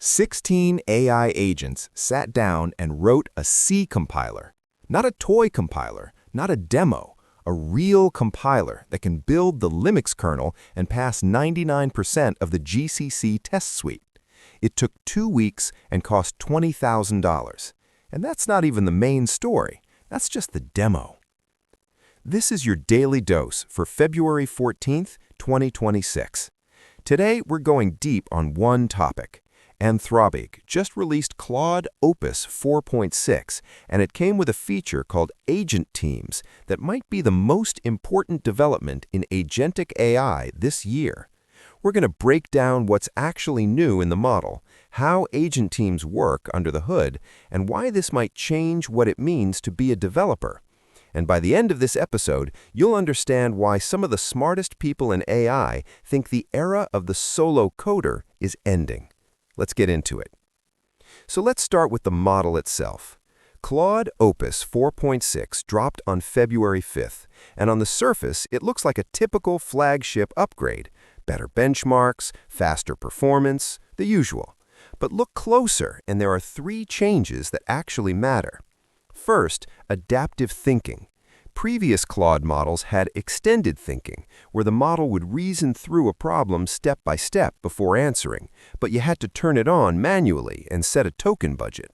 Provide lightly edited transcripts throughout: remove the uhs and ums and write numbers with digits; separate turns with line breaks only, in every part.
16 AI agents sat down and wrote a C compiler. Not a toy compiler, not a demo, a real compiler that can build the Linux kernel and pass 99% of the GCC test suite. It took 2 weeks and cost $20,000. And that's not even the main story. That's just the demo. This is your daily dose for February 14th, 2026. Today, we're going deep on one topic. Anthropic just released Claude Opus 4.6, and it came with a feature called Agent Teams that might be the most important development in agentic AI this year. We're going to break down what's actually new in the model, how agent teams work under the hood, and why this might change what it means to be a developer. And by the end of this episode, you'll understand why some of the smartest people in AI think the era of the solo coder is ending. Let's get into it. So let's start with the model itself. Claude Opus 4.6 dropped on February 5th, and on the surface, it looks like a typical flagship upgrade. Better benchmarks, faster performance, the usual. But look closer, and there are 3 changes that actually matter. First, adaptive thinking. Previous Claude models had extended thinking, where the model would reason through a problem step by step before answering, but you had to turn it on manually and set a token budget.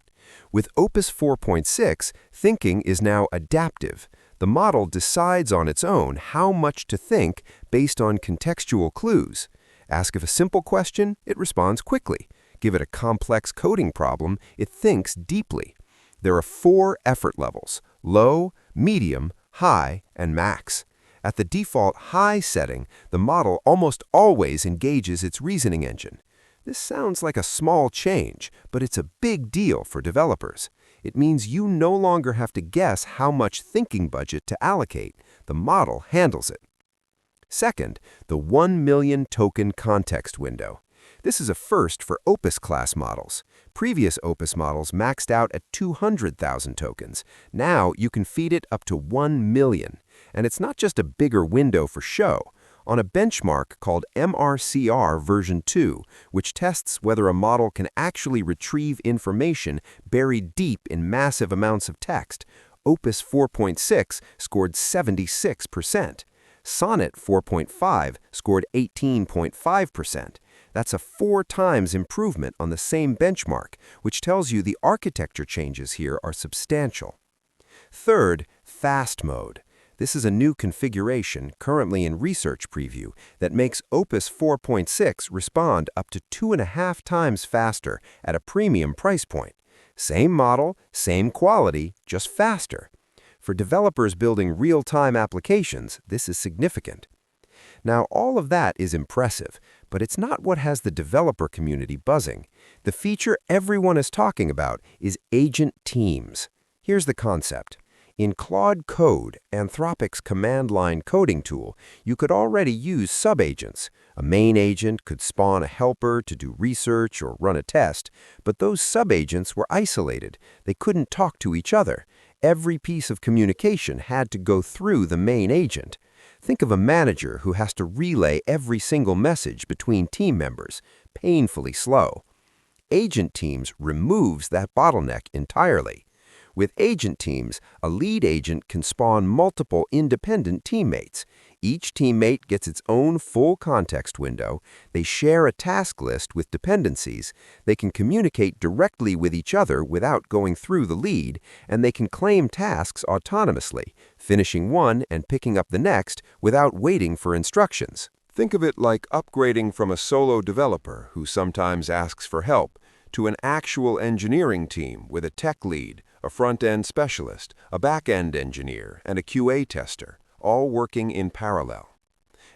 With Opus 4.6, thinking is now adaptive. The model decides on its own how much to think based on contextual clues. Ask it a simple question, it responds quickly. Give it a complex coding problem, it thinks deeply. There are 4 effort levels: low, medium, high, and max. At the default high setting, the model almost always engages its reasoning engine. This sounds like a small change, but it's a big deal for developers. It means you no longer have to guess how much thinking budget to allocate. The model handles it. Second, the 1 million token context window. This is a first for Opus class models. Previous Opus models maxed out at 200,000 tokens. Now you can feed it up to 1 million. And it's not just a bigger window for show. On a benchmark called MRCR version 2, which tests whether a model can actually retrieve information buried deep in massive amounts of text, Opus 4.6 scored 76%. Sonnet 4.5 scored 18.5%. That's a 4 times improvement on the same benchmark, which tells you the architecture changes here are substantial. Third, fast mode. This is a new configuration currently in research preview that makes Opus 4.6 respond up to 2.5 times faster at a premium price point. Same model, same quality, just faster. For developers building real-time applications, this is significant. Now, all of that is impressive, but it's not what has the developer community buzzing. The feature everyone is talking about is agent teams. Here's the concept. In Claude Code, Anthropic's command line coding tool, you could already use subagents. A main agent could spawn a helper to do research or run a test, but those subagents were isolated. They couldn't talk to each other. Every piece of communication had to go through the main agent. Think of a manager who has to relay every single message between team members, painfully slow. Agent Teams removes that bottleneck entirely. With agent teams, a lead agent can spawn multiple independent teammates. Each teammate gets its own full context window. They share a task list with dependencies. They can communicate directly with each other without going through the lead, and they can claim tasks autonomously, finishing one and picking up the next without waiting for instructions. Think of it like upgrading from a solo developer who sometimes asks for help to an actual engineering team with a tech lead, a front-end specialist, a back-end engineer, and a QA tester, all working in parallel.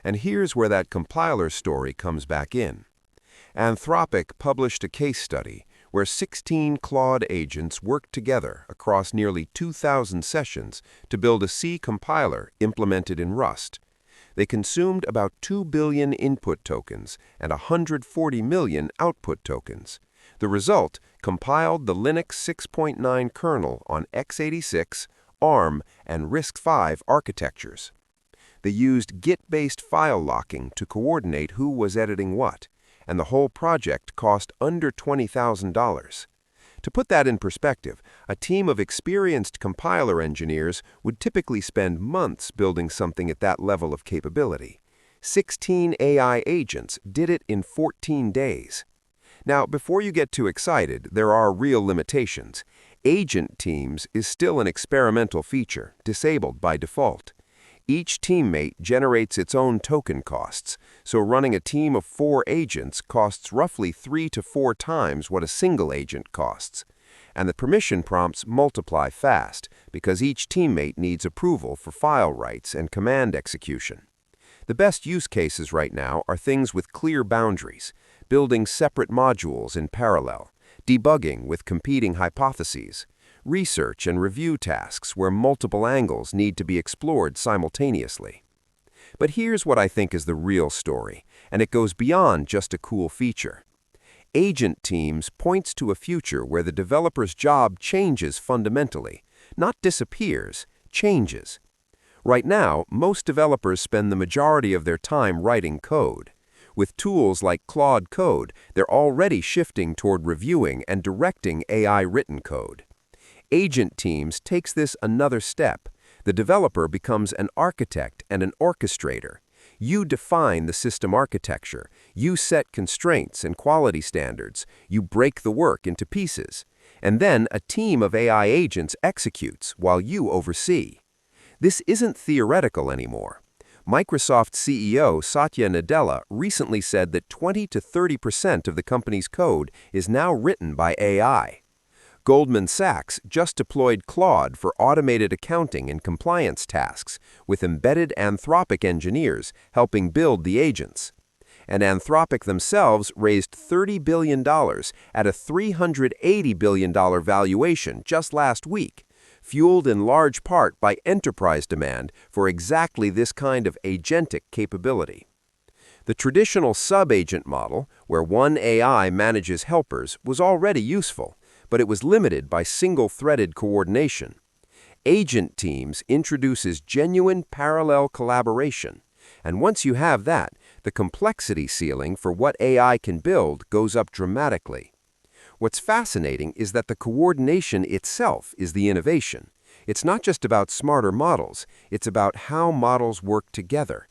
And here's where that compiler story comes back in. Anthropic published a case study where 16 Claude agents worked together across nearly 2,000 sessions to build a C compiler implemented in Rust. They consumed about 2 billion input tokens and 140 million output tokens. The result compiled the Linux 6.9 kernel on x86, ARM, and RISC-V architectures. They used Git-based file locking to coordinate who was editing what, and the whole project cost under $20,000. To put that in perspective, a team of experienced compiler engineers would typically spend months building something at that level of capability. 16 AI agents did it in 14 days. Now, before you get too excited, there are real limitations. Agent teams is still an experimental feature, disabled by default. Each teammate generates its own token costs, so running a team of 4 agents costs roughly 3 to 4 times what a single agent costs. And the permission prompts multiply fast, because each teammate needs approval for file writes and command execution. The best use cases right now are things with clear boundaries, building separate modules in parallel, debugging with competing hypotheses, research and review tasks where multiple angles need to be explored simultaneously. But here's what I think is the real story, and it goes beyond just a cool feature. Agent teams points to a future where the developer's job changes fundamentally, not disappears, changes. Right now, most developers spend the majority of their time writing code. With tools like Claude Code, they're already shifting toward reviewing and directing AI-written code. Agent teams takes this another step. The developer becomes an architect and an orchestrator. You define the system architecture. You set constraints and quality standards. You break the work into pieces. And then a team of AI agents executes while you oversee. This isn't theoretical anymore. Microsoft CEO Satya Nadella recently said that 20 to 30% of the company's code is now written by AI. Goldman Sachs just deployed Claude for automated accounting and compliance tasks, with embedded Anthropic engineers helping build the agents. And Anthropic themselves raised $30 billion at a $380 billion valuation just last week, fueled in large part by enterprise demand for exactly this kind of agentic capability. The traditional sub-agent model, where one AI manages helpers, was already useful, but it was limited by single-threaded coordination. Agent teams introduces genuine parallel collaboration, and once you have that, the complexity ceiling for what AI can build goes up dramatically. What's fascinating is that the coordination itself is the innovation. It's not just about smarter models, it's about how models work together.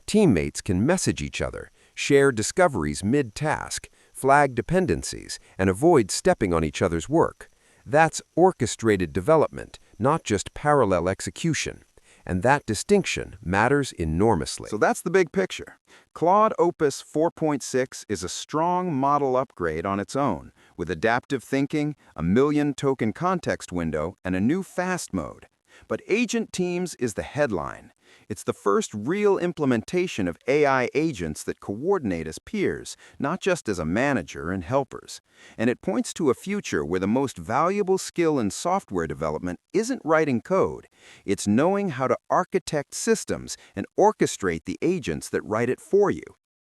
Teammates can message each other, share discoveries mid-task, flag dependencies, and avoid stepping on each other's work. That's orchestrated development, not just parallel execution. And that distinction matters enormously.
So that's the big picture. Claude Opus 4.6 is a strong model upgrade on its own, with adaptive thinking, a million-token context window, and a new fast mode. But Agent Teams is the headline. It's the first real implementation of AI agents that coordinate as peers, not just as a manager and helpers. And it points to a future where the most valuable skill in software development isn't writing code. It's knowing how to architect systems and orchestrate the agents that write it for you.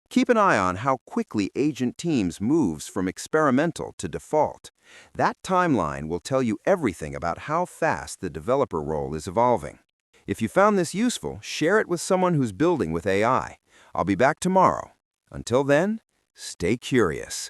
Keep an eye on how quickly Agent Teams moves from experimental to default. That timeline will tell you everything about how fast the developer role is evolving. If you found this useful, share it with someone who's building with AI. I'll be back tomorrow. Until then, stay curious.